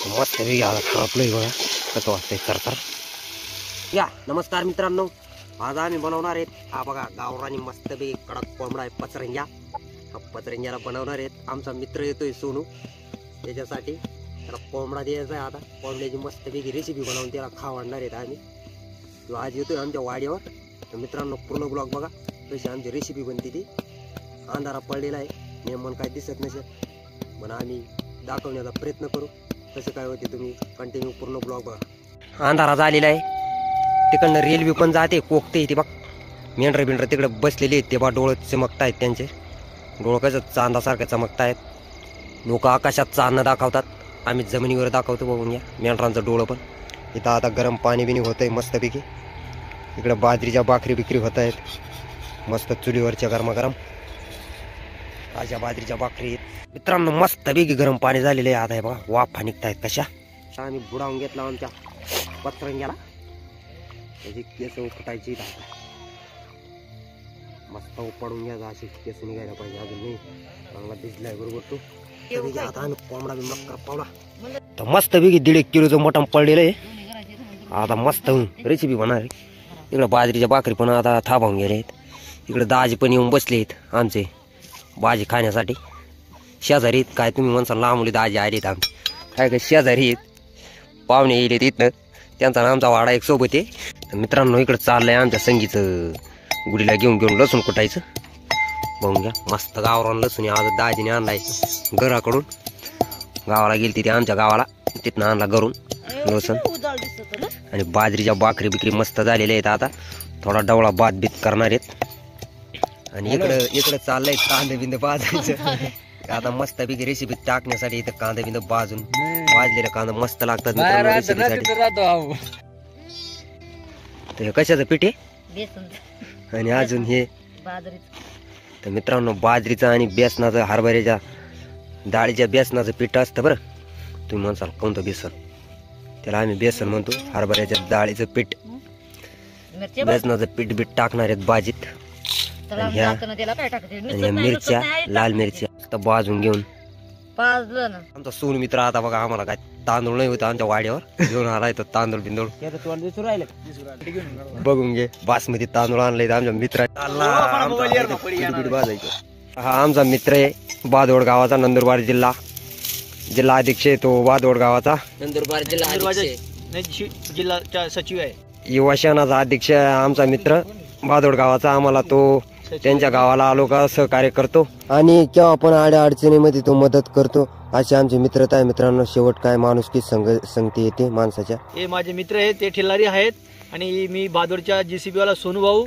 मस्त आपलं बघा कसं वाटतंय तर या. नमस्कार मित्रांनो, आज आम्ही बनवणार आहेत हा बघा गावरानी मस्तपैकी कडक कोंबडा आहे पचरंग्या. हा पचरंग्याला बनवणार आहेत आमचा मित्र येतोय सोनू, त्याच्यासाठी त्याला कोंबडा द्यायचा आहे. आता कोंबड्याची मस्तपैकी रेसिपी बनवून त्याला खावणार आहेत आम्ही. तो आज येतोय आमच्या वाडीवर. तर मित्रांनो पूर्ण ब्लॉग बघा कशी आमची रेसिपी बनते ती. अंधारा पडलेला आहे, नेमन काय दिसत नसेल पण आम्ही दाखवण्याचा प्रयत्न करू कसं काय होते. तुम्ही कंटिन्यू पूर्ण ब्लॉग बघा. अंधारा झालेला आहे, तिकडनं रेल्वे पण जाते कोकते ते बघ. मेंढर बिंढर तिकडे बसलेले आहेत ते बा, डोळे चमकतायत त्यांचे. डोळं कसं चांदासारखं चमकतायत. लोक आकाशात चांद दाखवतात, आम्ही जमिनीवर दाखवतो. बघून घ्या मेंढरांचं डोळं पण. इथं आता गरम पाणी बिनी होत आहे मस्तपैकी. इकडे बाजरीच्या भाकरी बिक्री होत आहेत मस्त चुलीवरच्या गरमागरम ताज्या बाजरीच्या भाकरी. मित्रांनो मस्तपैकी गरम पाणी झालेलं आहे. आता हे बघा वाफा निघतायत कशा. आम्ही बुडावून घेतला आमच्या पचरंग्याला, त्याची केस उपटायची मस्त उपडून घ्यायचा. अशी केस निघायला पाहिजे. अजून नाही चांगला भिजलाय बरोबर तो. आता आम्ही कोंबडा बी मक्का पावला तर मस्तपैकी 1.5 किलोचं मटण पडलेलं आहे. आता मस्त रेसिपी बनणार आहे. इकडे बाजरीच्या भाकरी पण आता थांबवून गेले आहेत. इकडे दाजी पण येऊन बसले आहेत आमचे भाजी खाण्यासाठी. शेजारी आहेत काय तुम्ही म्हणसाल, लांबली दाजी आले आहेत आमचे काय काय शेजारी आहेत, पाहुणे येईल तिथनं. त्यांचा आमचा वाडा एक सोबत आहे. तर मित्रांनो इकडं चाललंय आमच्या संगीचं गुडीला घेऊन लसूण कुटायचं. बघून घ्या मस्त गावरान लसूण आज दाजीने आणलाय घराकडून. गावाला गेली तिथे आमच्या गावाला, तिथनं आणला घरून लसूण. आणि बाजरीच्या भाकरी बिकरी मस्त झालेल्या आहेत. आता थोडा डवळा भात बीत करणार आहेत. आणि इकडं चाललंय कांदे बिंद भाजायचं. आता मस्त पैकी रेसिपी टाकण्यासाठी इथं कांदा बिंद भाजून भाजलेला कांदा मस्त लागतात रेसिपीसाठी. तर हे कशाचं पीठ आहे आणि अजून हे तर मित्रांनो बाजरीचं आणि बेसनाचं हरभऱ्याच्या डाळीच्या बेसनाचं पीठ असतं बरं. तुम्ही म्हणसाल कोणतं बेसन, त्याला आम्ही बेसन म्हणतो. हरभऱ्याच्या डाळीचं पीठ बेसनाचं पीठ बीठ टाकणार आहेत भाजीत. ह्या मिरच्या लाल मिरच्या भाजून घेऊन आमचा सोनू मित्र आता बघा आम्हाला काय तांदूळ नाही होता आमच्या वाड्यावर घेऊन आलाय तो तांदूळ बिंदूळ. बघून घे बासमती तांदूळ आणलाय आमच्या मित्र. हा आमचा मित्र आहे बादोड गावाचा, नंदुरबार जिल्हा अध्यक्ष आहे तो. बादोड गावाचा नंदुरबार जिल्हा सचिव आहे. युवा सेनाचा अध्यक्ष आहे आमचा मित्र बादोड गावाचा. आम्हाला तो त्यांच्या गावाला आलो का सहकार्य करतो आणि केव्हा पण आड्या अडचणीमध्ये तो मदत करतो. असे आमचे मित्रता आहे. मित्रांनो शेवट काय माणूस की संगती येते माणसाच्या. हे माझे मित्र आहेत, ते ठेलारी आहेत. आणि मी बादोडच्या JCB वाला सोनू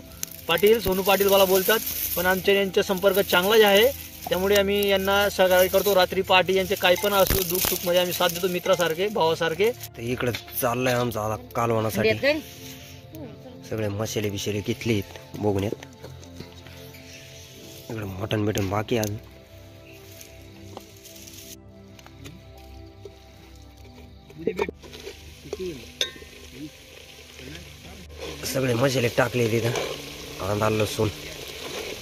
पाटील मला बोलतात. पण आमच्या यांचा संपर्क चांगलाच आहे, त्यामुळे आम्ही यांना सहकार्य करतो. रात्री पहाटे यांचे काही पण असो दुःख सुख मध्ये आम्ही साथ देतो, मित्रासारखे भावासारखे. इकडे चाललंय आमचा आता कालवणासाठी सगळे मसाले बिशेले घेतले बघण्यात. इकडे मटण बिटन बाकी अजून. सगळे मसाले टाकले तिथं. कांदा लसूण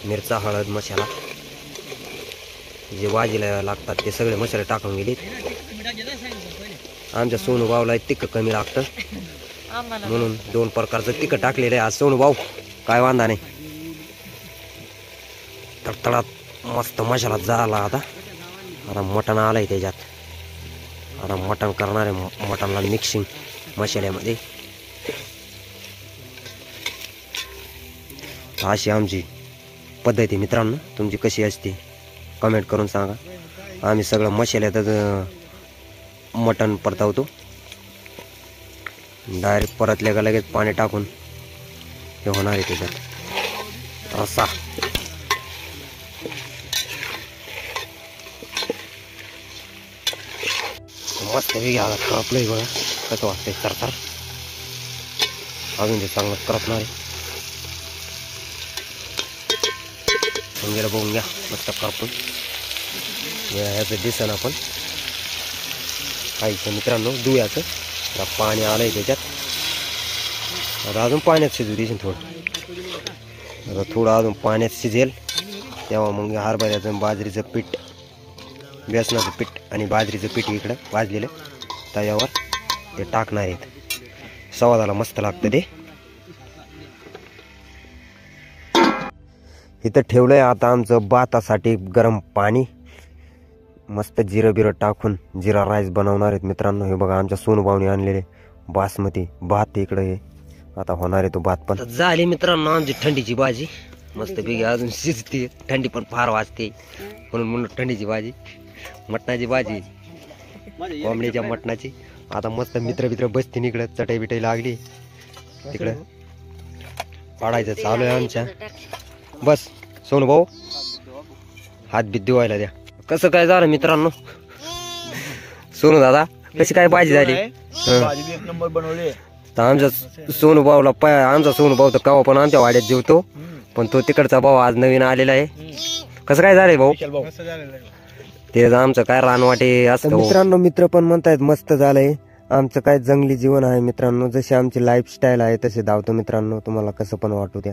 मिरचा हळद मसाला जे भाजीला लागतात ते सगळे मसाले टाकून गेले. आमच्या सोनू भाऊला तिखट कमी लागतं म्हणून 2 प्रकारचं तिखट टाकलेलं आहे आज सोनू भाऊ. काय वांधा नाही. तडतडात मस्त मसाला झाला. आता मटण आलंय त्याच्यात. आता मटण करणार आहे, मटणला मिक्सिंग मसाल्यामध्ये. अशी आमची पद्धत आहे मित्रांनो. तुमची कशी असते कमेंट करून सांगा. आम्ही सगळं मसाल्यातच मटण परतावतो. डायरेक्ट परतल्या का लगेच पाणी टाकून हे होणार आहे त्याच्यात रस्सा. मस्त आपलं बघा कसं वाटतंय तर अजून ते चांगलं करपणार आहे. बघून घ्या मस्त करपून ह्याचं दिसन आपण खायचं मित्रांनो. दुयाचं पाणी आलंय त्याच्यात. आता अजून पाण्यात शिजू देशील थोडं. आता थोडं अजून पाण्यात शिजेल तेव्हा मग हरभऱ्याचं बाजरीचं पीठ बेसनाचं पीठ आणि बाजरीचं पीठ इकडं भाजलेलं तव्यावर ते टाकणार आहेत. स्वादाला मस्त लागतं ते. इथं ठेवलंय आता आमचं भातासाठी गरम पाणी. मस्त जिरं बिरं टाकून जिरा राईस बनवणार आहेत मित्रांनो. हे बघा आमच्या सोनूभाऊनी आणलेले बासमती भात इकडे हे आता होणार आहे तो भात पण. झाली मित्रांनो आमची थंडीची भाजी मस्त पैकी अजून शिजते. थंडी पण फार वाजते म्हणून थंडीची भाजी मटणाची भाजी कोंबडीच्या मटणाची. आता मस्त मित्र बसते इकडे चटई बिटाई लागली तिकडे पाडायचं चालू आहे आमच्या. बस सोनू भाऊ हात बीत धुवायला द्या. कसं काय झालं मित्रांनो सोनू दादा कशी काय भाजी झाली? भाजी एक नंबर बनवली. तर आमच्या सोनू भाऊला आमचा सोनू भाऊ तर कवा पण आमच्या वाड्यात जेवतो पण तो तिकडचा भाऊ आज नवीन आलेला आहे. कसं काय झालंय भाऊ? ते आमचं काय रानवाटे असतं मित्रांनो. मित्र पण म्हणतायत मस्त झालंय. आमचं काय जंगली जीवन आहे मित्रांनो. जशी आमची लाईफस्टाईल आहे तसे धावतो मित्रांनो. तुम्हाला कसं पण वाटू द्या.